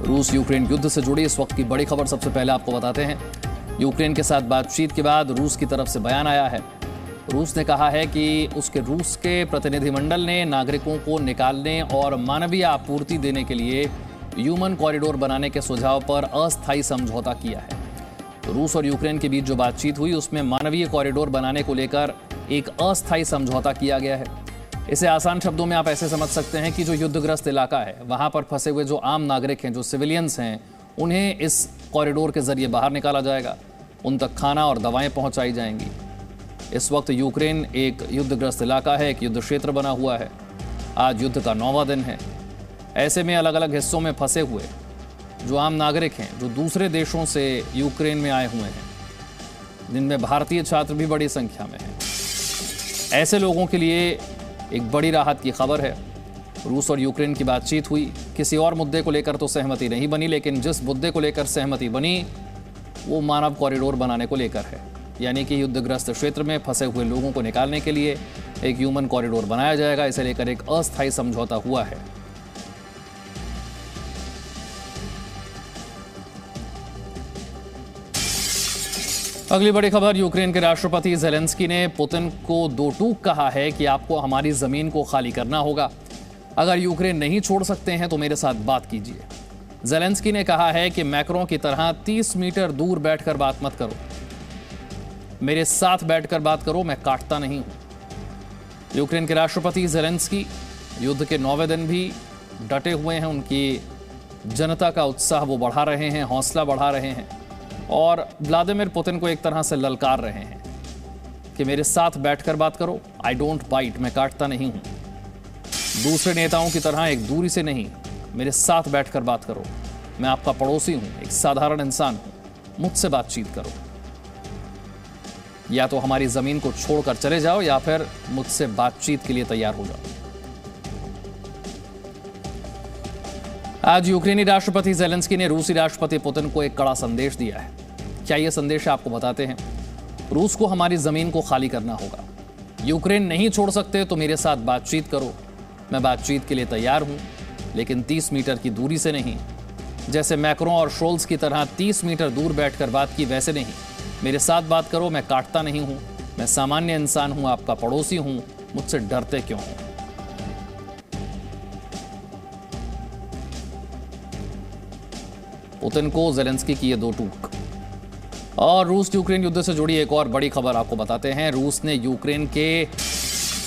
रूस यूक्रेन युद्ध से जुड़ी इस वक्त की बड़ी खबर सबसे पहले आपको बताते हैं। यूक्रेन के साथ बातचीत के बाद रूस की तरफ से बयान आया है। रूस ने कहा है कि रूस के प्रतिनिधिमंडल ने नागरिकों को निकालने और मानवीय आपूर्ति देने के लिए ह्यूमन कॉरिडोर बनाने के सुझाव पर अस्थायी समझौता किया है। रूस और यूक्रेन के बीच जो बातचीत हुई उसमें मानवीय कॉरिडोर बनाने को लेकर एक अस्थायी समझौता किया गया है। इसे आसान शब्दों में आप ऐसे समझ सकते हैं कि जो युद्धग्रस्त इलाका है वहां पर फंसे हुए जो आम नागरिक हैं, जो सिविलियंस हैं, उन्हें इस कॉरिडोर के जरिए बाहर निकाला जाएगा। उन तक खाना और दवाएं पहुंचाई जाएंगी। इस वक्त यूक्रेन एक युद्धग्रस्त इलाका है, एक युद्ध क्षेत्र बना हुआ है। आज युद्ध का 9वां दिन है। ऐसे में अलग अलग हिस्सों में फंसे हुए जो आम नागरिक हैं, जो दूसरे देशों से यूक्रेन में आए हुए हैं, जिनमें भारतीय छात्र भी बड़ी संख्या में हैं, ऐसे लोगों के लिए एक बड़ी राहत की खबर है। रूस और यूक्रेन की बातचीत हुई, किसी और मुद्दे को लेकर तो सहमति नहीं बनी, लेकिन जिस मुद्दे को लेकर सहमति बनी वो मानव कॉरिडोर बनाने को लेकर है। यानी कि युद्धग्रस्त क्षेत्र में फंसे हुए लोगों को निकालने के लिए एक ह्यूमन कॉरिडोर बनाया जाएगा। इसे लेकर एक अस्थायी समझौता हुआ है। अगली बड़ी खबर, यूक्रेन के राष्ट्रपति ज़ेलेंस्की ने पुतिन को दो टूक कहा है कि आपको हमारी जमीन को खाली करना होगा। अगर यूक्रेन नहीं छोड़ सकते हैं तो मेरे साथ बात कीजिए। ज़ेलेंस्की ने कहा है कि मैक्रों की तरह 30 मीटर दूर बैठकर बात मत करो, मेरे साथ बैठकर बात करो, मैं काटता नहीं हूं। यूक्रेन के राष्ट्रपति ज़ेलेंस्की युद्ध के 9वें दिन भी डटे हुए हैं। उनकी जनता का उत्साह वो बढ़ा रहे हैं, हौसला बढ़ा रहे हैं और व्लादिमीर पुतिन को एक तरह से ललकार रहे हैं कि मेरे साथ बैठकर बात करो, आई डोंट बाइट, मैं काटता नहीं हूं। दूसरे नेताओं की तरह एक दूरी से नहीं, मेरे साथ बैठकर बात करो, मैं आपका पड़ोसी हूं, एक साधारण इंसान हूं, मुझसे बातचीत करो। या तो हमारी जमीन को छोड़कर चले जाओ या फिर मुझसे बातचीत के लिए तैयार हो जाओ। आज यूक्रेनी राष्ट्रपति ज़ेलेंस्की ने रूसी राष्ट्रपति पुतिन को एक कड़ा संदेश दिया है। क्या यह संदेश आपको बताते हैं। रूस को हमारी जमीन को खाली करना होगा। यूक्रेन नहीं छोड़ सकते तो मेरे साथ बातचीत करो, मैं बातचीत के लिए तैयार हूं, लेकिन 30 मीटर की दूरी से नहीं। जैसे मैक्रों और शोल्स की तरह 30 मीटर दूर बैठकर बात की, वैसे नहीं। मेरे साथ बात करो, मैं काटता नहीं हूं, मैं सामान्य इंसान हूं, आपका पड़ोसी हूं, मुझसे डरते क्यों हो। पुतिन को ज़ेलेंस्की की ये दो टूक। और रूस यूक्रेन युद्ध से जुड़ी एक और बड़ी खबर आपको बताते हैं। रूस ने यूक्रेन के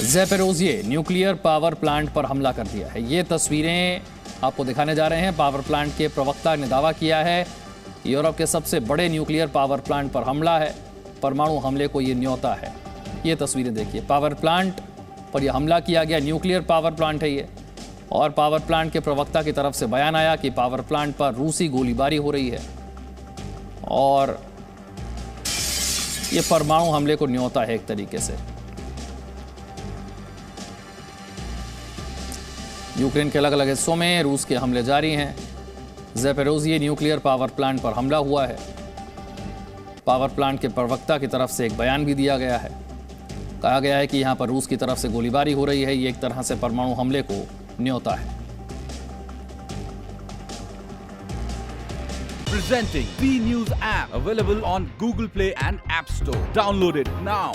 ज़ैपोरिज़िया न्यूक्लियर पावर प्लांट पर हमला कर दिया है। ये तस्वीरें आपको दिखाने जा रहे हैं। पावर प्लांट के प्रवक्ता ने दावा किया है यूरोप के सबसे बड़े न्यूक्लियर पावर प्लांट पर हमला है। परमाणु हमले को ये न्योता है। ये तस्वीरें देखिए, पावर प्लांट पर यह हमला किया गया। न्यूक्लियर पावर प्लांट है ये। और पावर प्लांट के प्रवक्ता की तरफ से बयान आया कि पावर प्लांट पर रूसी गोलीबारी हो रही है और ये परमाणु हमले को न्योता है एक तरीके से। यूक्रेन के अलग अलग हिस्सों में रूस के हमले जारी हैं। ज़ैपोरिज़िया न्यूक्लियर पावर प्लांट पर हमला हुआ है। पावर प्लांट के प्रवक्ता की तरफ से एक बयान भी दिया गया है। कहा गया है कि यहां पर रूस की तरफ से गोलीबारी हो रही है। ये एक तरह से परमाणु हमले को न्योता है। Presenting B News app available on Google Play and App Store. Download it now.